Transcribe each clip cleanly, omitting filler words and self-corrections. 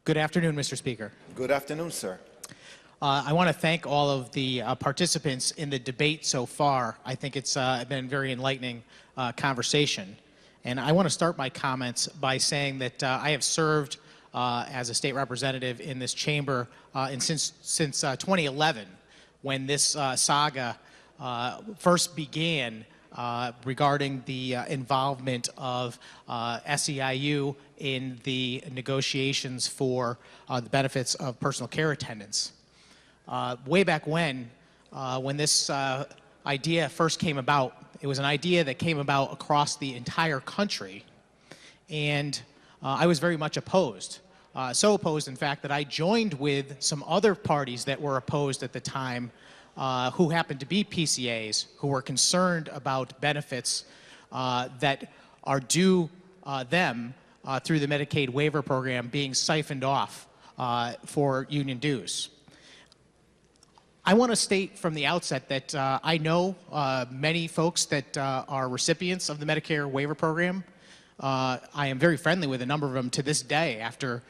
Good afternoon, Mr. Speaker. Good afternoon, sir. I want to thank all of the participants in the debate so far. I think it's been a very enlightening conversation. And I want to start my comments by saying that I have served as a state representative in this chamber since 2011, when this saga first began regarding the involvement of SEIU in the negotiations for the benefits of personal care attendants. Way back when this idea first came about, it was an idea that came about across the entire country, and I was very much opposed. So opposed, in fact, that I joined with some other parties that were opposed at the time, who happened to be PCAs, who were concerned about benefits that are due them through the Medicaid waiver program being siphoned off for union dues. I want to state from the outset that I know many folks that are recipients of the Medicare waiver program. I am very friendly with a number of them to this day after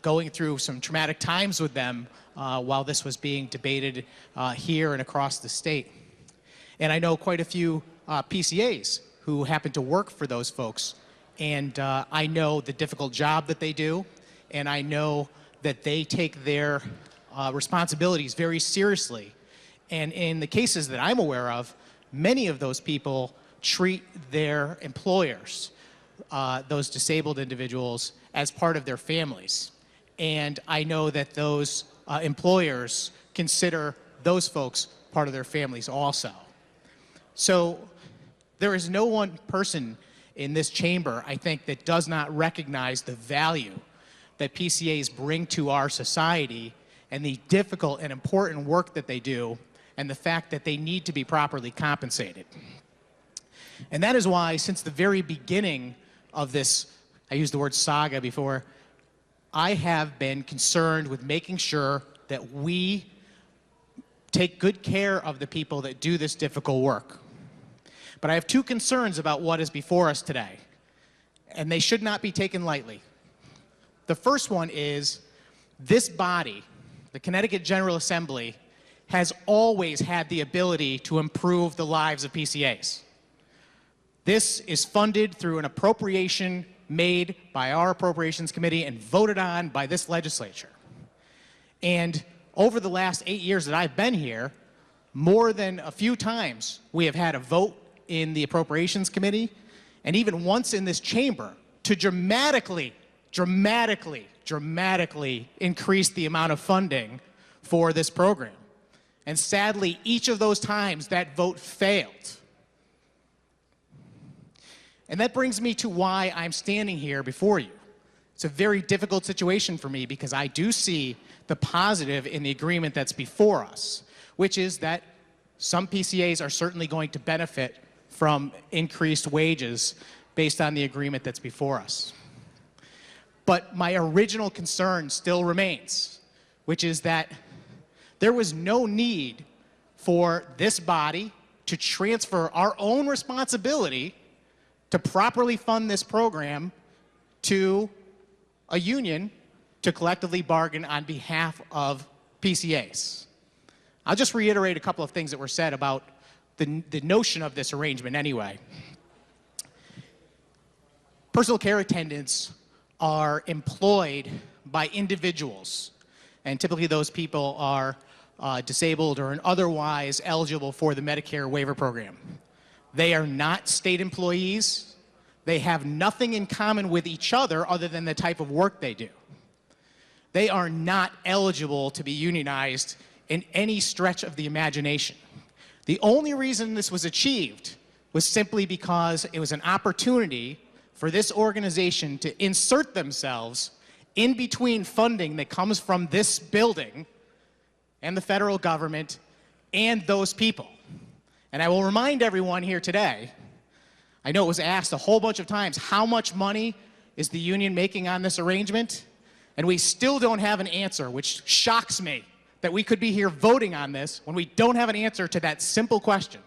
going through some traumatic times with them while this was being debated here and across the state. And I know quite a few PCAs who happen to work for those folks. And I know the difficult job that they do, and I know that they take their responsibilities very seriously. And in the cases that I'm aware of, many of those people treat their employers, those disabled individuals, as part of their families. And I know that those employers consider those folks part of their families also. So there is no one person in this chamber, I think, that does not recognize the value that PCAs bring to our society and the difficult and important work that they do, and the fact that they need to be properly compensated. And that is why, since the very beginning of this, I used the word saga before, I have been concerned with making sure that we take good care of the people that do this difficult work. But I have two concerns about what is before us today, and they should not be taken lightly. The first one is this body, the Connecticut General Assembly, has always had the ability to improve the lives of PCAs. This is funded through an appropriation made by our Appropriations Committee and voted on by this legislature. And over the last 8 years that I've been here, more than a few times we have had a vote in the Appropriations Committee, and even once in this chamber, to dramatically increase the amount of funding for this program. And sadly, each of those times that vote failed. And that brings me to why I'm standing here before you. It's a very difficult situation for me because I do see the positive in the agreement that's before us, which is that some PCAs are certainly going to benefit from increased wages based on the agreement that's before us. But my original concern still remains, which is that there was no need for this body to transfer our own responsibility to properly fund this program to a union to collectively bargain on behalf of PCAs. I'll just reiterate a couple of things that were said about the notion of this arrangement anyway. Personal care attendants are employed by individuals, and typically those people are disabled or otherwise eligible for the Medicare waiver program. They are not state employees. They have nothing in common with each other than the type of work they do. They are not eligible to be unionized in any stretch of the imagination. The only reason this was achieved was simply because it was an opportunity for this organization to insert themselves in between funding that comes from this building and the federal government and those people. And I will remind everyone here today, I know it was asked a whole bunch of times, how much money is the union making on this arrangement? And we still don't have an answer, which shocks me that we could be here voting on this when we don't have an answer to that simple question.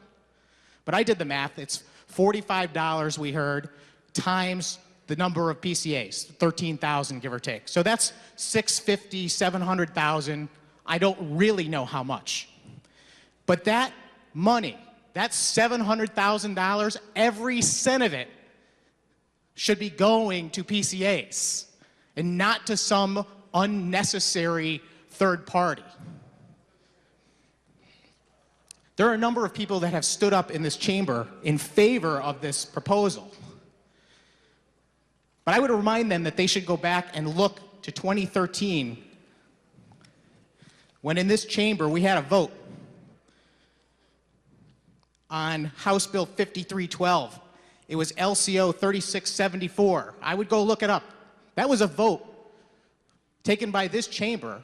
But I did the math. It's $45 we heard times the number of PCAs, 13,000 give or take. So that's 650, 700,000. I don't really know how much. But that money, that $700,000, every cent of it should be going to PCAs and not to some unnecessary third party. There are a number of people that have stood up in this chamber in favor of this proposal. But I would remind them that they should go back and look to 2013, when in this chamber we had a vote on House Bill 5312. It was LCO 3674. I would go look it up. That was a vote taken by this chamber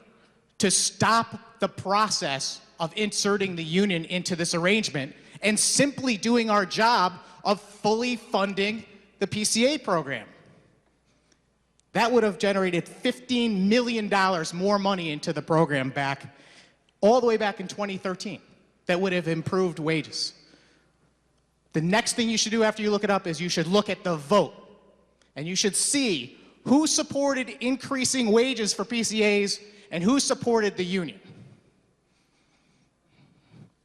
to stop the process of inserting the union into this arrangement and simply doing our job of fully funding the PCA program. That would have generated $15 million more money into the program all the way back in 2013. That would have improved wages. The next thing you should do after you look it up is you should look at the vote. And you should see who supported increasing wages for PCAs and who supported the union.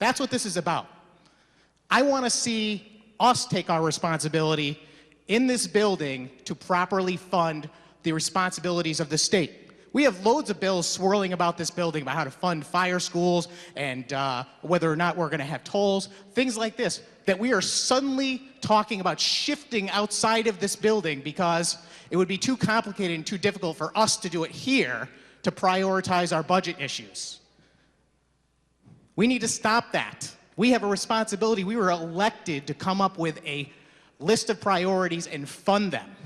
That's what this is about. I want to see us take our responsibility in this building to properly fund the responsibilities of the state. We have loads of bills swirling about this building about how to fund fire schools and whether or not we're going to have tolls, things like this, that we are suddenly talking about shifting outside of this building because it would be too complicated and too difficult for us to do it here to prioritize our budget issues. We need to stop that. We have a responsibility. We were elected to come up with a list of priorities and fund them.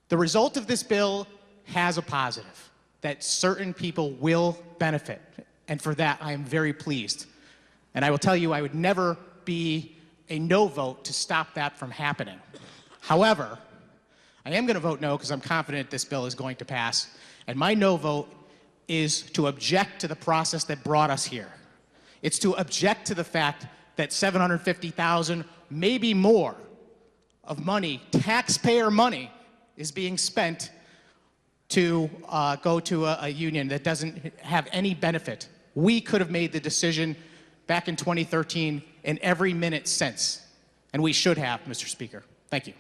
The result of this bill has a positive, that certain people will benefit. And for that, I am very pleased. And I will tell you, I would never be a no vote to stop that from happening. However, I am going to vote no because I'm confident this bill is going to pass. And my no vote is to object to the process that brought us here. It's to object to the fact that $750,000, maybe more, of money, taxpayer money, is being spent to go to a union that doesn't have any benefit. We could have made the decision back in 2013 and every minute since, and we should have, Mr. Speaker. Thank you.